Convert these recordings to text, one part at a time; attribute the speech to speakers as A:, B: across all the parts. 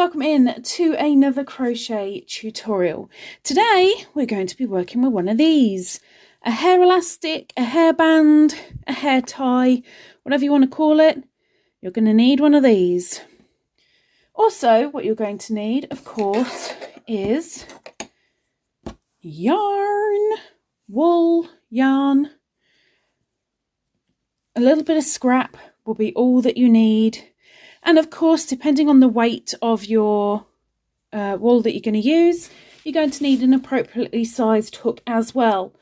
A: welcome in to another crochet tutorial. Today we're going to be working with one of these, a hair elastic, a hairband, a hair tie, whatever you want to call it. You're going to need one of these. Also, what you're going to need, of course, is yarn, wool, yarn, a little bit of scrap will be all that you need. And of course, depending on the weight of your wool that you're going to use, you're going to need an appropriately sized hook as well.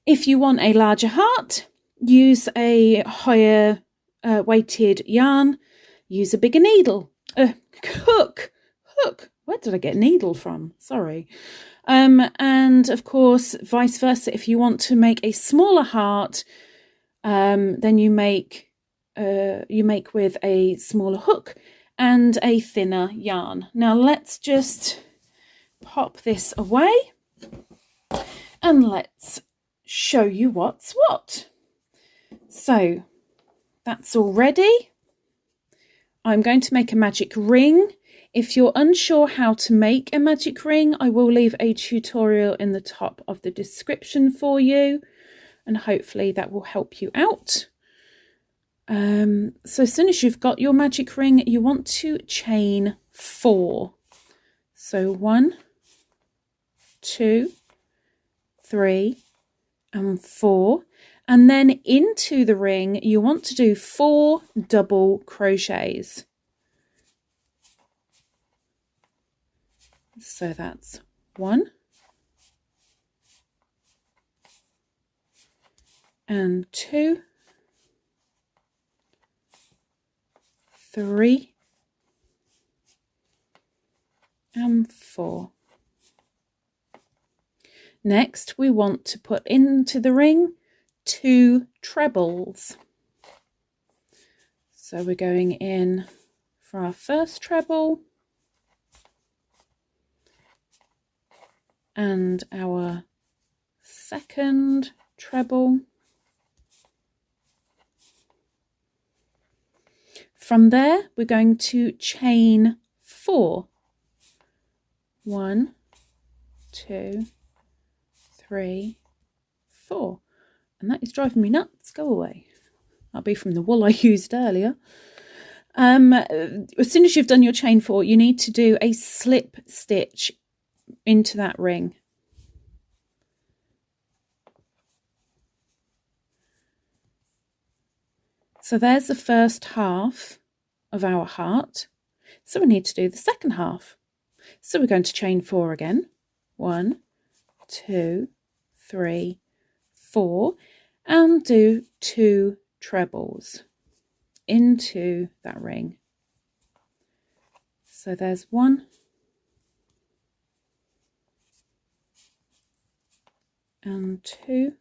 A: If you want a larger heart, use a higher weighted yarn, use a bigger needle. Hook. Where did I get needle from? Sorry. And of course, vice versa. If you want to make a smaller heart, then you make with a smaller hook and a thinner yarn. Now let's just pop this away and let's show you what's what. So that's all ready. I'm going to make a magic ring. If you're unsure how to make a magic ring, I will leave a tutorial in the top of the description for you, and hopefully that will help you out. So as soon as you've got your magic ring, you want to chain 4. So 1, 2, 3, and 4. And then into the ring, you want to do 4 double crochets. So that's 1 and 2, 3 and 4. Next, we want to put into the ring 2 trebles. So we're going in for our first treble and our second treble. From there, we're going to chain 4. 1, 2, 3, 4. And that is driving me nuts. Go away. That'll be from the wool I used earlier. As soon as you've done your chain 4, you need to do a slip stitch into that ring. So there's the first half of our heart. So we need to do the second half. So we're going to chain 4 again. 1, 2, 3, 4, and do 2 trebles into that ring. So there's 1 and 2.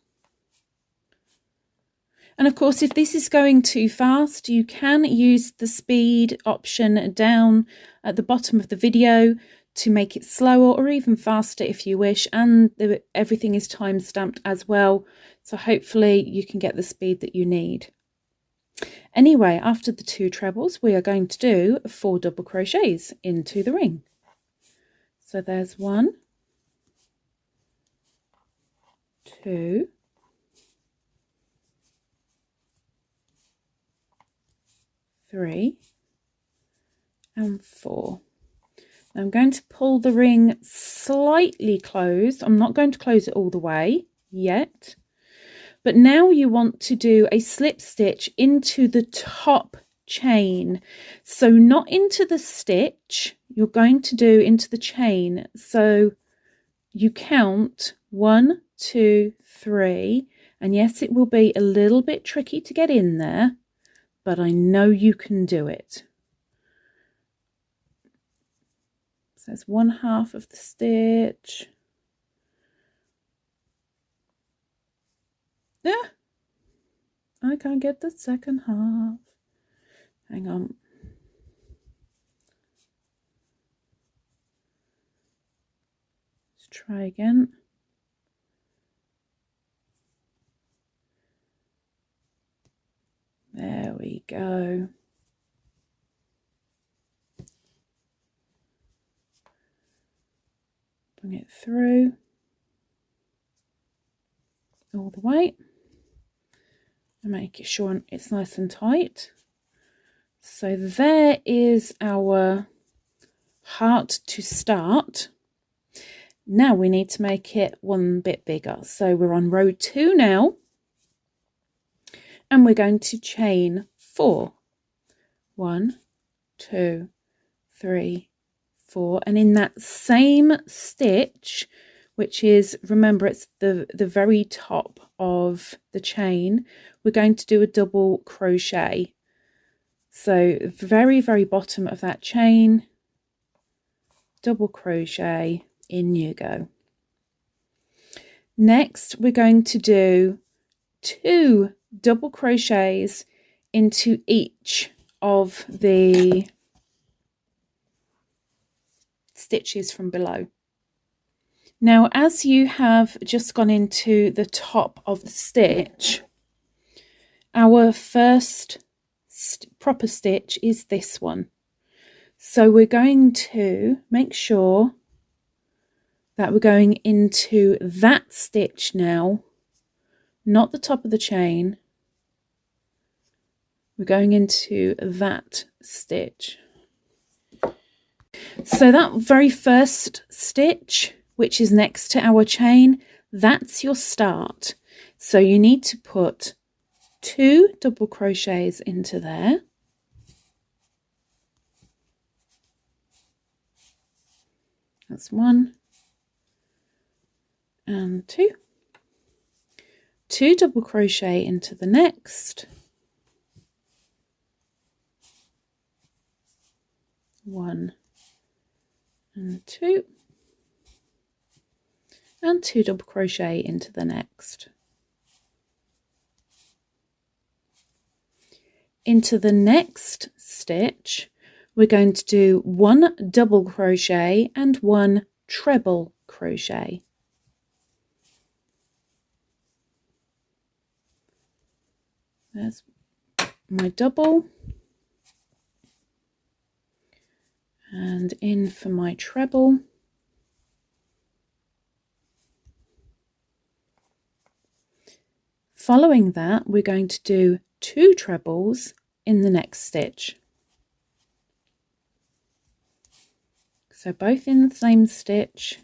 A: And of course, if this is going too fast, you can use the speed option down at the bottom of the video to make it slower or even faster if you wish. And everything is time stamped as well. So hopefully you can get the speed that you need. Anyway, after the 2 trebles, we are going to do 4 double crochets into the ring. So there's 1, 2, 3 and 4. Now I'm going to pull the ring slightly closed. I'm not going to close it all the way yet, but now you want to do a slip stitch into the top chain. So not into the stitch, you're going to do into the chain. So you count 1, 2, 3, and yes, it will be a little bit tricky to get in there, but I know you can do it. So that's 1 half of the stitch. Yeah, I can't get the second half. Hang on. Let's try again. There we go. bring it through all the way and make sure it's nice and tight. So there is our heart to start. Now we need to make it one bit bigger. So we're on row 2 now, and we're going to chain 4. 1, 2, 3, 4, and in that same stitch, which is, remember, it's the very top of the chain, we're going to do a double crochet. So very, very bottom of that chain, double crochet, in you go. Next, we're going to do 2 double crochets into each of the stitches from below. Now, as you have just gone into the top of the stitch, our first proper stitch is this one. So we're going to make sure that we're going into that stitch now, not the top of the chain. We're going into that stitch. So that very first stitch, which is next to our chain, that's your start. So you need to put 2 double crochets into there. That's 1 and 2. 2 double crochet into the next. 1 and 2. And 2 double crochet into the next. Into the next stitch, we're going to do 1 double crochet and 1 treble crochet. There's my double, and in for my treble. Following that, we're going to do 2 trebles in the next stitch. So both in the same stitch,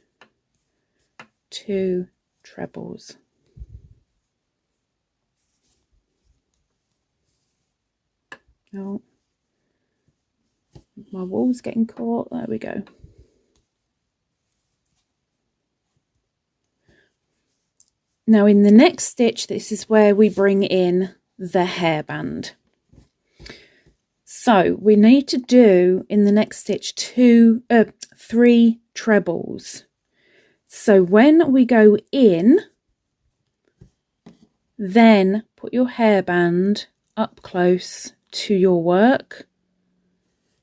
A: 2 trebles. Oh, my wool's getting caught. There we go. Now in the next stitch, this is where we bring in the hairband. So we need to do in the next stitch 3 trebles. So when we go in, then put your hairband up close to your work,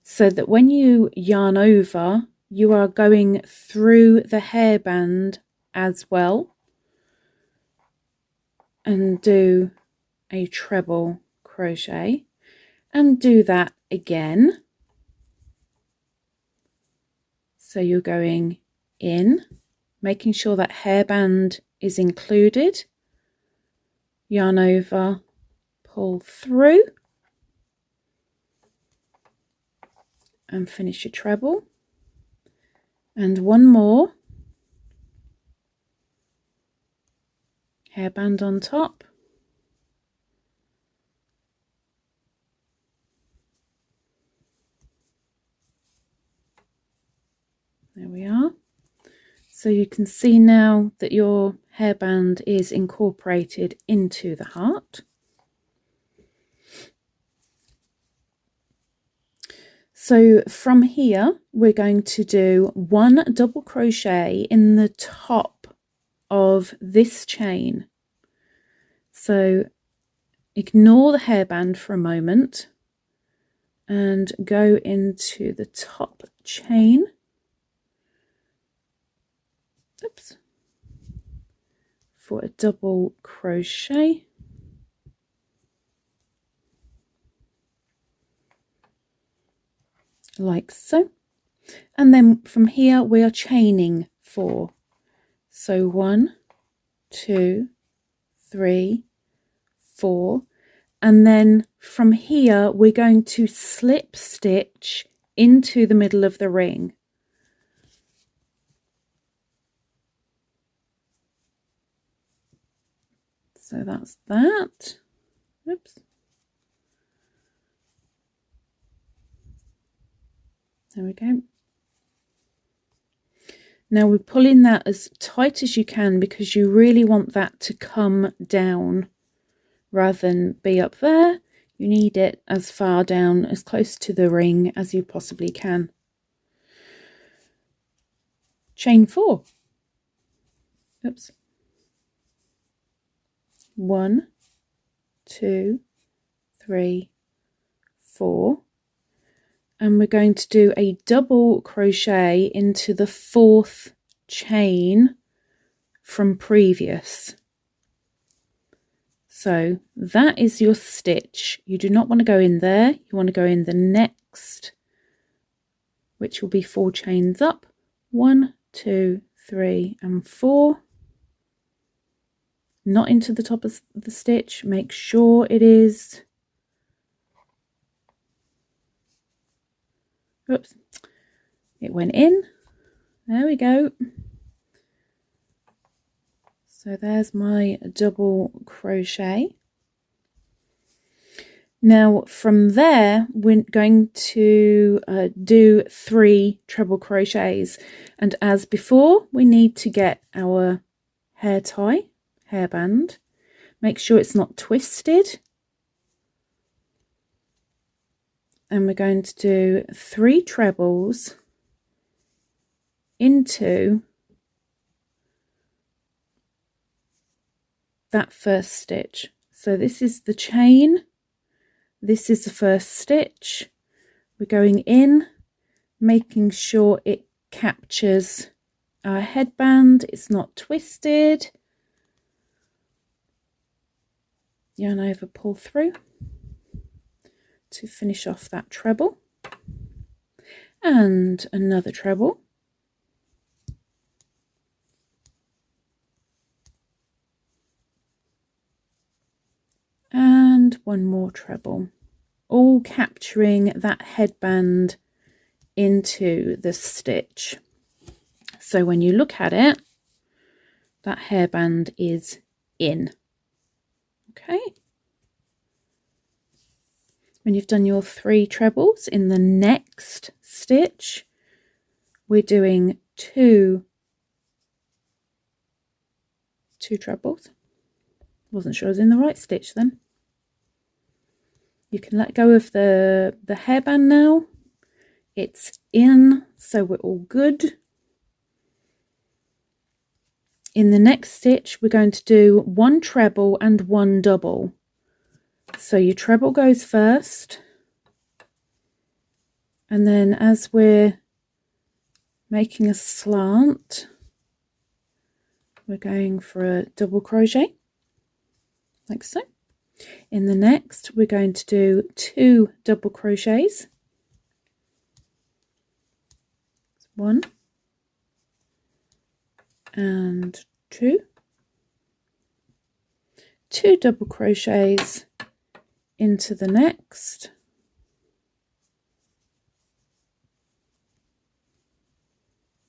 A: so that when you yarn over, you are going through the hairband as well, and do a treble crochet, and do that again. So you're going in, making sure that hairband is included, yarn over, pull through, and finish your treble, and 1 more, hairband on top, there we are. So you can see now that your hairband is incorporated into the heart. So from here, we're going to do 1 double crochet in the top of this chain. So ignore the hairband for a moment and go into the top chain. Oops. For a double crochet. Like so, and then from here we are chaining 4. So 1, 2, 3, 4, and then from here we're going to slip stitch into the middle of the ring. So that's that. Oops. There we go. Now we're pulling that as tight as you can because you really want that to come down rather than be up there. You need it as far down, as close to the ring as you possibly can. Chain 4. Oops. 1, 2, 3, 4. And we're going to do a double crochet into the 4th chain from previous. So that is your stitch. You do not want to go in there. You want to go in the next, which will be 4 chains up. 1, 2, 3, and 4. Not into the top of the stitch. Make sure it is. Oops, it went in. There we go. So there's my double crochet. Now from there we're going to do 3 treble crochets, and as before we need to get our hair tie, hairband. Make sure it's not twisted. And we're going to do 3 trebles into that first stitch. So this is the chain, this is the first stitch. We're going in, making sure it captures our headband, it's not twisted. Yarn over, pull through to finish off that treble, and another treble, and one more treble, all capturing that headband into the stitch. So when you look at it, that hairband is in. Okay. When you've done your 3 trebles in the next stitch, we're doing two trebles. Wasn't sure I was in the right stitch then. You can let go of the hairband now. It's in, so we're all good. In the next stitch, we're going to do 1 treble and 1 double. So your treble goes first, and then as we're making a slant, we're going for a double crochet, like so. In the next, we're going to do 2 double crochets. 1 and 2. 2 double crochets into the next.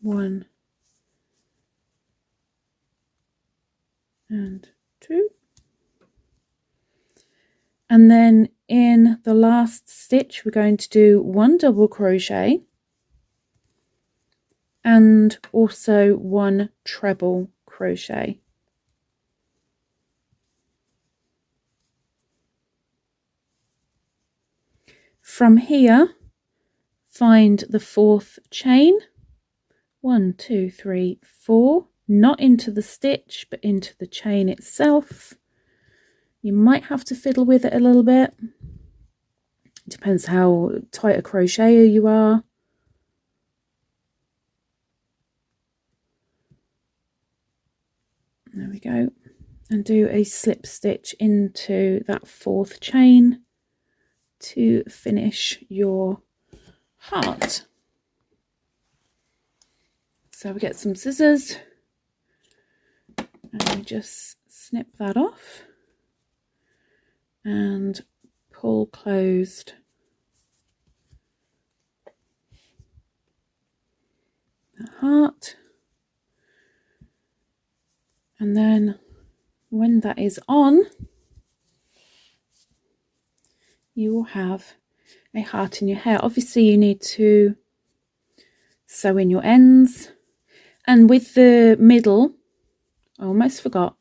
A: 1 and 2. And then in the last stitch, we're going to do 1 double crochet and also 1 treble crochet. From here, find the 4th chain. 1, 2, 3, 4. Not into the stitch, but into the chain itself. You might have to fiddle with it a little bit. It depends how tight a crocheter you are. There we go. And do a slip stitch into that 4th chain to finish your heart. So we get some scissors and we just snip that off and pull closed that heart. And then when that is on, you will have a heart in your hair. Obviously you need to sew in your ends, and with the middle, I almost forgot,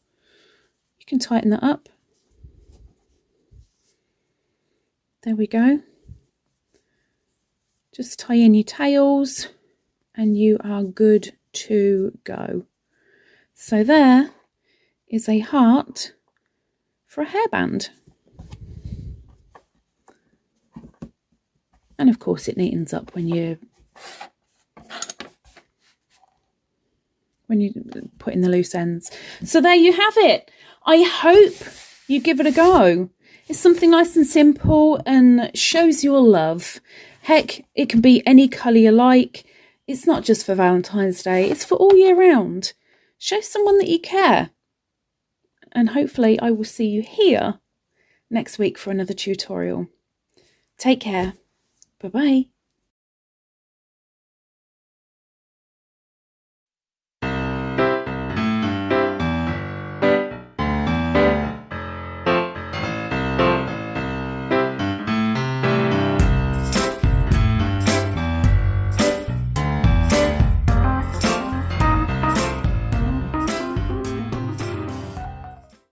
A: you can tighten that up. There we go. Just tie in your tails and you are good to go. So there is a heart for a hairband. And of course it neatens up when you put in the loose ends. So there you have it. I hope you give it a go. It's something nice and simple and shows your love. Heck, it can be any colour you like. It's not just for Valentine's Day, it's for all year round. Show someone that you care. And hopefully I will see you here next week for another tutorial. Take care. Bye-bye.